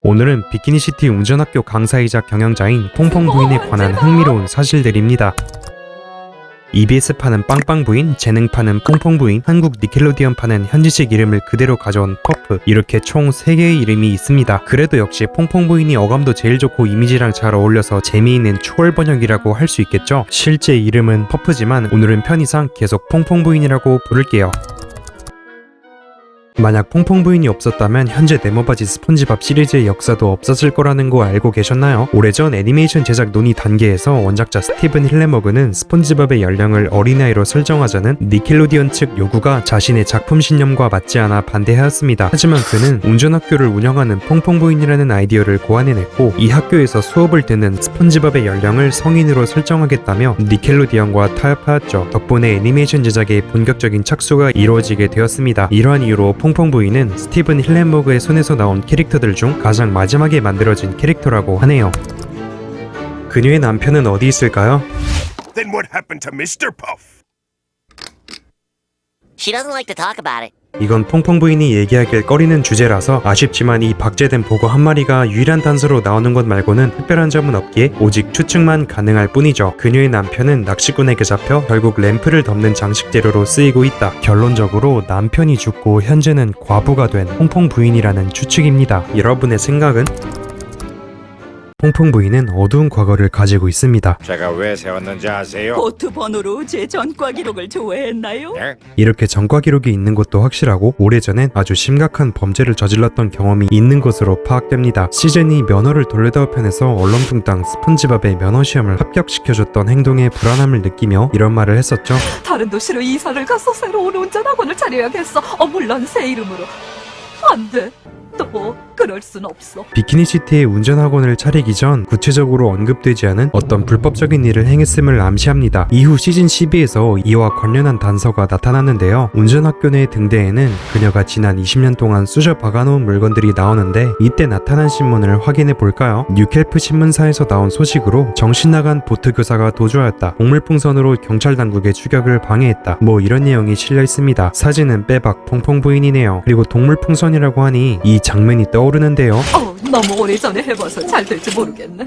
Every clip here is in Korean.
오늘은 비키니시티 운전학교 강사이자 경영자인 퐁퐁 부인에 관한 흥미로운 사실들입니다. EBS파는 빵빵 부인, 재능파는 퐁퐁 부인, 한국 니켈로디언파는 현지식 이름을 그대로 가져온 퍼프, 이렇게 총 3개의 이름이 있습니다. 그래도 역시 퐁퐁 부인이 어감도 제일 좋고 이미지랑 잘 어울려서 재미있는 초월 번역이라고 할 수 있겠죠? 실제 이름은 퍼프지만 오늘은 편의상 계속 퐁퐁 부인이라고 부를게요. 만약 퐁퐁 부인이 없었다면 현재 네모바지 스폰지밥 시리즈의 역사도 없었을 거라는 거 알고 계셨나요? 오래전 애니메이션 제작 논의 단계에서 원작자 스티븐 힐레머그는 스폰지밥의 연령을 어린아이로 설정하자는 니켈로디언 측 요구가 자신의 작품 신념과 맞지 않아 반대하였습니다. 하지만 그는 운전학교를 운영하는 퐁퐁 부인이라는 아이디어를 고안해냈고 이 학교에서 수업을 듣는 스폰지밥의 연령을 성인으로 설정하겠다며 니켈로디언과 타협하였죠. 덕분에 애니메이션 제작에 본격적인 착수가 이루어지게 되었습니다. 이러한 이유로 퐁퐁 부인은 스티븐 힐렌버그의 손에서 나온 캐릭터들 중 가장 마지막에 만들어진 캐릭터라고 하네요. 그녀의 남편은 어디 있을까요? Then what happened to Mr. Puff? She doesn't like to talk about it. 이건 퐁퐁 부인이 얘기하길 꺼리는 주제라서 아쉽지만 이 박제된 보고 한 마리가 유일한 단서로 나오는 것 말고는 특별한 점은 없기에 오직 추측만 가능할 뿐이죠. 그녀의 남편은 낚시꾼에게 잡혀 결국 램프를 덮는 장식 재료로 쓰이고 있다. 결론적으로 남편이 죽고 현재는 과부가 된 퐁퐁 부인이라는 추측입니다. 여러분의 생각은? 퐁퐁 부인은 어두운 과거를 가지고 있습니다. 제가 왜 세웠는지 아세요? 보트 번호로 제 전과 기록을 조회했나요? 네? 이렇게 전과 기록이 있는 것도 확실하고 오래전엔 아주 심각한 범죄를 저질렀던 경험이 있는 것으로 파악됩니다. 시즌이 면허를 돌려다오 편에서 얼렁뚱땅 스폰지밥의 면허 시험을 합격시켜줬던 행동에 불안함을 느끼며 이런 말을 했었죠. 다른 도시로 이사를 가서 새로운 운전학원을 차려야겠어. 물론 새 이름으로. 안 돼. 또 그럴 순 없어. 비키니시티의 운전학원을 차리기 전 구체적으로 언급되지 않은 어떤 불법적인 일을 행했음을 암시합니다. 이후 시즌 12에서 이와 관련한 단서가 나타났는데요. 운전학교 내 등대에는 그녀가 지난 20년 동안 쑤셔 박아놓은 물건들이 나오는데 이때 나타난 신문을 확인해 볼까요? 뉴켈프 신문사에서 나온 소식으로 정신나간 보트 교사가 도주하였다. 곡물풍선으로 경찰 당국의 추격을 방해했다. 뭐 이런 내용이 실려 있습니다. 사진은 빼박 퐁퐁 부인이네요. 그리고 동물풍선이라고 하니 이 장면이 떠오르는데요. 너무 오래전에 해봐서 잘 될지 모르겠네.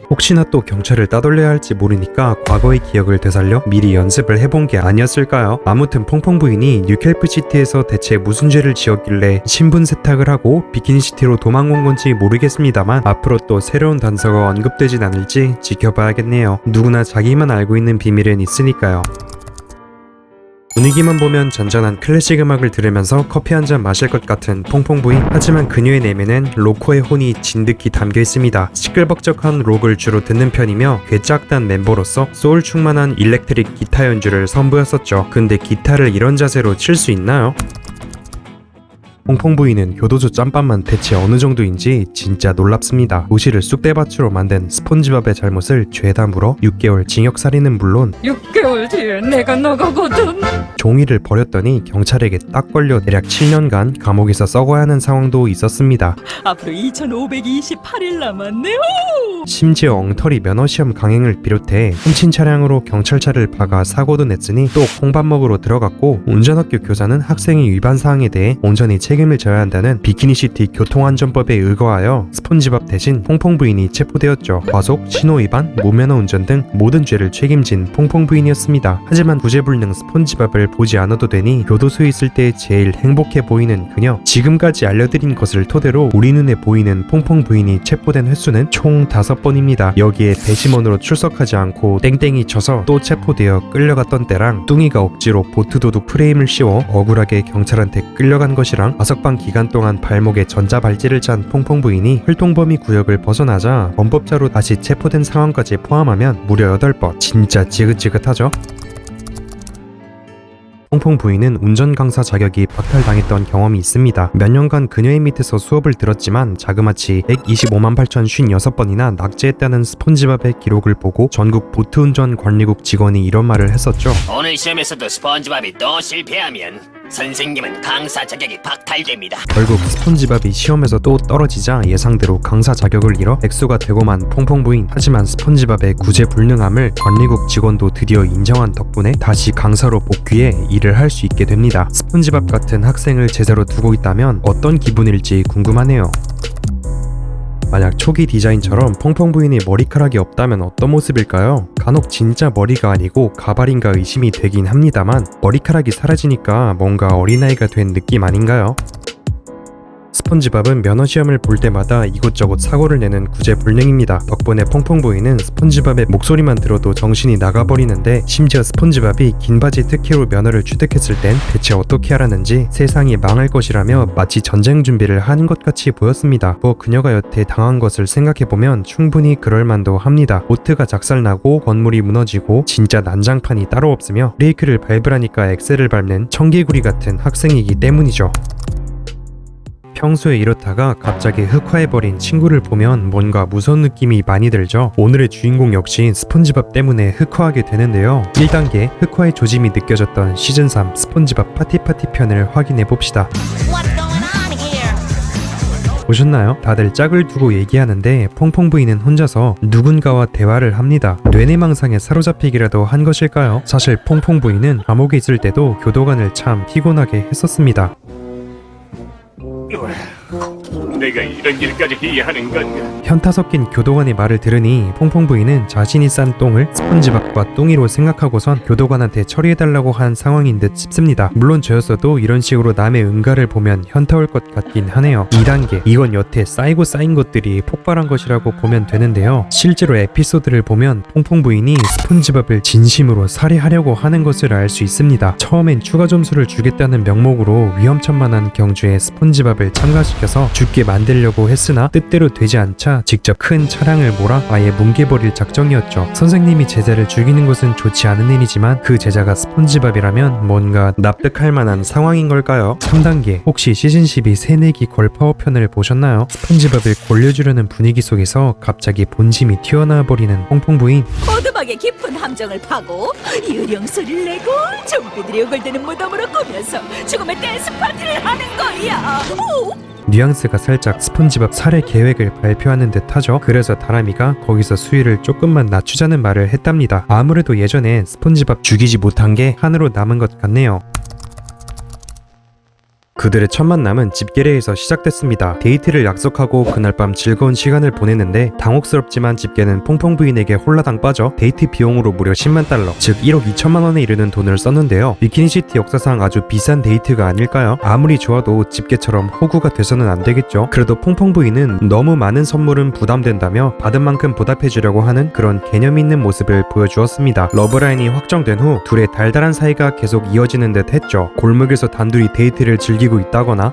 혹시나 또 경찰을 따돌려야 할지 모르니까 과거의 기억을 되살려 미리 연습을 해본 게 아니었을까요? 아무튼 퐁퐁 부인이 뉴켈프시티에서 대체 무슨 죄를 지었길래 신분 세탁을 하고 비키니시티로 도망온 건지 모르겠습니다만 앞으로 또 새로운 단서가 언급되진 않을지 지켜봐야겠네요. 누구나 자기만 알고 있는 비밀은 있으니까요. 분위기만 보면 잔잔한 클래식 음악을 들으면서 커피 한 잔 마실 것 같은 퐁퐁 부인. 하지만 그녀의 내면엔 로코의 혼이 진득히 담겨 있습니다. 시끌벅적한 록을 주로 듣는 편이며 괴짝단 멤버로서 소울 충만한 일렉트릭 기타 연주를 선보였었죠. 근데 기타를 이런 자세로 칠 수 있나요? 퐁퐁 부인은 교도소 짬밥만 대체 어느 정도인지 진짜 놀랍습니다. 도시를 쑥대밭으로 만든 스폰지밥의 잘못을 죄다 물어 6개월 징역살이는 물론 6개월 뒤에 내가 나가거든. 종이를 버렸더니 경찰에게 딱 걸려 대략 7년간 감옥에서 썩어야 하는 상황도 있었습니다. 앞으로 2528일 남았네요. 심지어 엉터리 면허시험 강행을 비롯해 훔친 차량으로 경찰차를 박아 사고도 냈으니 또 콩밥 먹으러 들어갔고 운전학교 교사는 학생의 위반 사항에 대해 온전히 책임을 져야 한다는 비키니시티 교통안전법에 의거하여 스폰지밥 대신 퐁퐁 부인이 체포되었죠. 과속, 신호 위반, 무면허 운전 등 모든 죄를 책임진 퐁퐁 부인이었습니다. 하지만 구제불능 스폰지밥을 보지 않아도 되니 교도소에 있을 때 제일 행복해 보이는 그녀. 지금까지 알려드린 것을 토대로 우리 눈에 보이는 퐁퐁 부인이 체포된 횟수는 총 5번입니다. 여기에 배심원으로 출석하지 않고 땡땡이 쳐서 또 체포되어 끌려갔던 때랑 뚱이가 억지로 보트 도둑 프레임을 씌워 억울하게 경찰한테 끌려간 것이랑 과석방 기간 동안 발목에 전자발찌를 찬 퐁퐁 부인이 활동범위 구역을 벗어나자 범법자로 다시 체포된 상황까지 포함하면 무려 8번. 진짜 지긋지긋하죠? 퐁퐁 부인은 운전 강사 자격이 박탈당했던 경험이 있습니다. 몇 년간 그녀의 밑에서 수업을 들었지만 자그마치 125만 8,056번이나 낙제했다는 스폰지밥의 기록을 보고 전국 보트운전 관리국 직원이 이런 말을 했었죠. 오늘 시험에서도 스펀지밥이 또 실패하면 선생님은 강사 자격이 박탈됩니다. 결국 스폰지밥이 시험에서 또 떨어지자 예상대로 강사 자격을 잃어 액수가 되고만 퐁퐁 부인. 하지만 스폰지밥의 구제불능함을 관리국 직원도 드디어 인정한 덕분에 다시 강사로 복귀해 일을 할 수 있게 됩니다. 스폰지밥 같은 학생을 제자로 두고 있다면 어떤 기분일지 궁금하네요. 만약 초기 디자인처럼 퐁퐁 부인이 머리카락이 없다면 어떤 모습일까요? 간혹 진짜 머리가 아니고 가발인가 의심이 되긴 합니다만 머리카락이 사라지니까 뭔가 어린아이가 된 느낌 아닌가요? 스폰지밥은 면허시험을 볼 때마다 이곳저곳 사고를 내는 구제불능입니다. 덕분에 퐁퐁 부인은 스폰지밥의 목소리만 들어도 정신이 나가버리는데 심지어 스폰지밥이 긴 바지 특혜로 면허를 취득했을 땐 대체 어떻게 알았는지 세상이 망할 것이라며 마치 전쟁 준비를 하는 것 같이 보였습니다. 뭐 그녀가 여태 당한 것을 생각해보면 충분히 그럴만도 합니다. 보트가 작살나고 건물이 무너지고 진짜 난장판이 따로 없으며 브레이크를 밟으라니까 엑셀을 밟는 청개구리 같은 학생이기 때문이죠. 평소에 이렇다가 갑자기 흑화해버린 친구를 보면 뭔가 무서운 느낌이 많이 들죠. 오늘의 주인공 역시 스폰지밥 때문에 흑화하게 되는데요. 1단계 흑화의 조짐이 느껴졌던 시즌3 스폰지밥 파티파티 편을 확인해봅시다. 보셨나요? 다들 짝을 두고 얘기하는데 퐁퐁 부인은 혼자서 누군가와 대화를 합니다. 뇌내망상에 사로잡히기라도 한 것일까요? 사실 퐁퐁 부인은 감옥에 있을 때도 교도관을 참 피곤하게 했었습니다. 내가 이런 일까지 해야 하는 건가? 현타 섞인 교도관의 말을 들으니 퐁퐁 부인은 자신이 싼 똥을 스폰지밥과 똥이로 생각하고선 교도관한테 처리해달라고 한 상황인 듯 싶습니다. 물론 저였어도 이런 식으로 남의 응가를 보면 현타 올 것 같긴 하네요. 2단계 이건 여태 쌓이고 쌓인 것들이 폭발한 것이라고 보면 되는데요. 실제로 에피소드를 보면 퐁퐁 부인이 스폰지밥을 진심으로 살해하려고 하는 것을 알 수 있습니다. 처음엔 추가 점수를 주겠다는 명목으로 위험천만한 경주에 스폰지밥을 참가시켜서 죽게 만들려고 했으나 뜻대로 되지 않자 직접 큰 차량을 몰아 아예 뭉개버릴 작정이었죠. 선생님이 제자를 죽이는 것은 좋지 않은 일이지만 그 제자가 스폰지밥이라면 뭔가 납득할 만한 상황인 걸까요? 3단계 혹시 시즌12 새내기 걸파워 편을 보셨나요? 스폰지밥을 골려주려는 분위기 속에서 갑자기 본심이 튀어나와 버리는 퐁퐁 부인. 어둠하게 깊은 함정을 파고 유령 소리를 내고 좀비들이 오글대는 무덤으로 꾸며서 죽음의 댄스 파티를 하는 거야. 오! 뉘앙스가 살짝 스폰지밥 살해 계획을 발표하는 듯하죠. 그래서 다람이가 거기서 수위를 조금만 낮추자는 말을 했답니다. 아무래도 예전에 스폰지밥 죽이지 못한 게 한으로 남은 것 같네요. 그들의 첫 만남은 집게레에서 시작됐습니다. 데이트를 약속하고 그날 밤 즐거운 시간을 보냈는데 당혹스럽지만 집게는 퐁퐁 부인에게 홀라당 빠져 데이트 비용으로 무려 10만 달러, 즉 1억 2천만 원에 이르는 돈을 썼는데요. 비키니시티 역사상 아주 비싼 데이트가 아닐까요? 아무리 좋아도 집게처럼 호구가 돼서는 안 되겠죠. 그래도 퐁퐁 부인은 너무 많은 선물은 부담된다며 받은 만큼 보답해주려고 하는 그런 개념 있는 모습을 보여주었습니다. 러브라인이 확정된 후 둘의 달달한 사이가 계속 이어지는 듯 했죠. 골목에서 단둘이 데이트를 즐기고 있다거나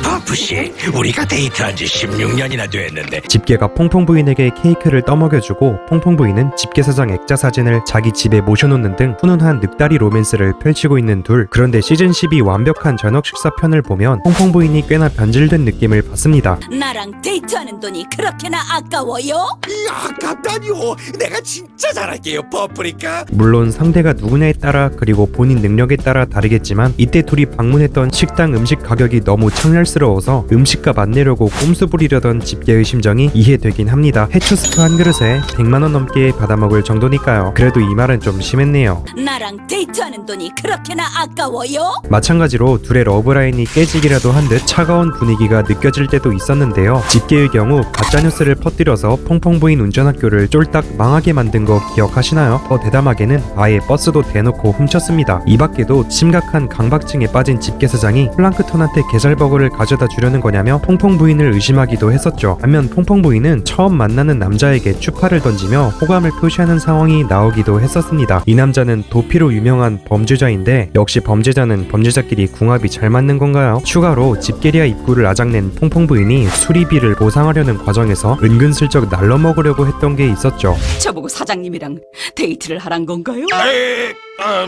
버프씨, 우리가 데이트한 지 16년이나 됐는데 집게가 퐁퐁 부인에게 케이크를 떠먹여주고 퐁퐁 부인은 집게 사장 액자 사진을 자기 집에 모셔놓는 등 훈훈한 늑다리 로맨스를 펼치고 있는 둘. 그런데 시즌12 완벽한 저녁 식사 편을 보면 퐁퐁 부인이 꽤나 변질된 느낌을 받습니다. 나랑 데이트하는 돈이 그렇게나 아까워요? 아깝다니요. 내가 진짜 잘할게요, 버프니까. 물론 상대가 누구냐에 따라 그리고 본인 능력에 따라 다르겠지만 이때 둘이 방문했던 식당 음식 가격이 너무 창렬스러워서 음식값 안 내려고 꼼수 부리려던 집게의 심정이 이해되긴 합니다. 해초스프 한 그릇에 100만 원 넘게 받아먹을 정도니까요. 그래도 이 말은 좀 심했네요. 나랑 데이트하는 돈이 그렇게나 아까워요? 마찬가지로 둘의 러브라인이 깨지기라도 한 듯 차가운 분위기가 느껴질 때도 있었는데요. 집게의 경우 가짜뉴스를 퍼뜨려서 퐁퐁 부인 운전학교를 쫄딱 망하게 만든 거 기억하시나요? 더 대담하게는 아예 버스도 대놓고 훔쳤습니다. 이 밖에도 심각한 강박증에 빠진 집게 사장이 플랑크톤한테 게살버거를 가져다 주려는 거냐며 퐁퐁 부인을 의심하기도 했었죠. 반면 퐁퐁 부인은 처음 만나는 남자에게 추파를 던지며 호감을 표시하는 상황이 나오기도 했었습니다. 이 남자는 도피로 유명한 범죄자인데 역시 범죄자는 범죄자끼리 궁합이 잘 맞는 건가요? 추가로 집게리아 입구를 아작낸 퐁퐁 부인이 수리비를 보상하려는 과정에서 은근슬쩍 날려먹으려고 했던 게 있었죠. 저보고 사장님이랑 데이트를 하란 건가요?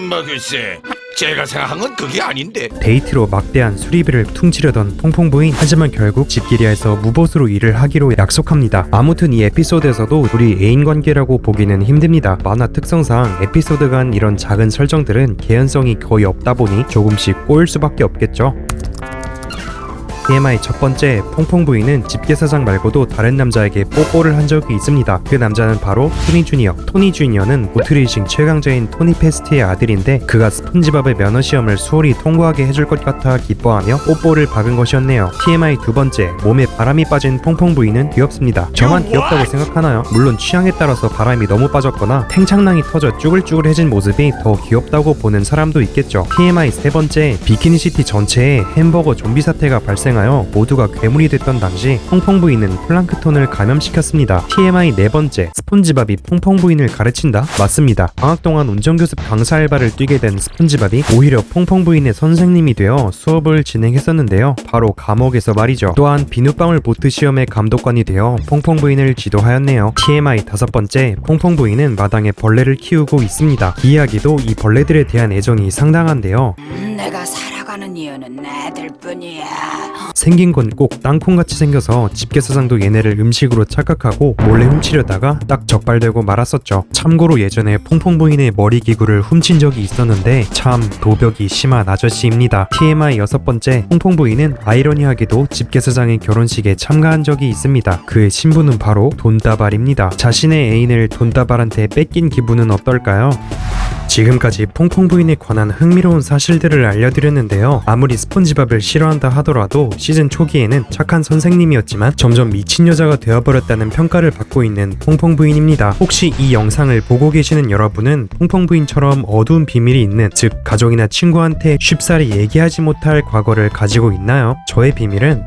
뭐 글쎄. 제가 생각한 건 그게 아닌데. 데이트로 막대한 수리비를 퉁치려던 퐁퐁 부인, 하지만 결국 집끼리에서 무보수로 일을 하기로 약속합니다. 아무튼 이 에피소드에서도 둘이 애인 관계라고 보기는 힘듭니다. 만화 특성상 에피소드 간 이런 작은 설정들은 개연성이 거의 없다 보니 조금씩 꼬일 수밖에 없겠죠. TMI 첫 번째, 퐁퐁 부인은 집게사장 말고도 다른 남자에게 뽀뽀를 한 적이 있습니다. 그 남자는 바로 토니 주니어. 토니 주니어는 보트레이싱 최강자인 토니 페스트의 아들인데 그가 스폰지밥의 면허 시험을 수월히 통과하게 해줄 것 같아 기뻐하며 뽀뽀를 박은 것이었네요. TMI 두 번째, 몸에 바람이 빠진 퐁퐁 부인은 귀엽습니다. 저만 귀엽다고 생각하나요? 물론 취향에 따라서 바람이 너무 빠졌거나 탱창낭이 터져 쭈글쭈글해진 모습이 더 귀엽다고 보는 사람도 있겠죠. TMI 세 번째, 비키니시티 전체에 햄버거 좀비 사태가 발생하여 모두가 괴물이 됐던 당시 퐁퐁 부인은 플랑크톤을 감염시켰습니다. TMI 네 번째, 스폰지밥이 퐁퐁 부인을 가르친다? 맞습니다. 방학 동안 운전교습 강사 알바를 뛰게 된 스폰지밥이 오히려 퐁퐁 부인의 선생님이 되어 수업을 진행했었는데요. 바로 감옥에서 말이죠. 또한 비누방울 보트 시험의 감독관이 되어 퐁퐁 부인을 지도하였네요. TMI 다섯 번째, 퐁퐁 부인은 마당에 벌레를 키우고 있습니다. 이 이야기도 이 벌레들에 대한 애정이 상당한데요. 내가 살아가는 이유는 애들 뿐이야. 생긴 건 꼭 땅콩같이 생겨서 집게사장도 얘네를 음식으로 착각하고 몰래 훔치려다가 딱 적발되고 말았었죠. 참고로 예전에 퐁퐁 부인의 머리 기구를 훔친 적이 있었는데 참 도벽이 심한 아저씨입니다. TMI 여섯 번째, 퐁퐁 부인은 아이러니하게도 집게사장의 결혼식에 참가한 적이 있습니다. 그의 신부는 바로 돈다발입니다. 자신의 애인을 돈다발한테 뺏긴 기분은 어떨까요? 지금까지 퐁퐁 부인에 관한 흥미로운 사실들을 알려드렸는데요. 아무리 스폰지밥을 싫어한다 하더라도 시즌 초기에는 착한 선생님이었지만 점점 미친 여자가 되어버렸다는 평가를 받고 있는 퐁퐁 부인입니다. 혹시 이 영상을 보고 계시는 여러분은 퐁퐁 부인처럼 어두운 비밀이 있는, 즉 가족이나 친구한테 쉽사리 얘기하지 못할 과거를 가지고 있나요? 저의 비밀은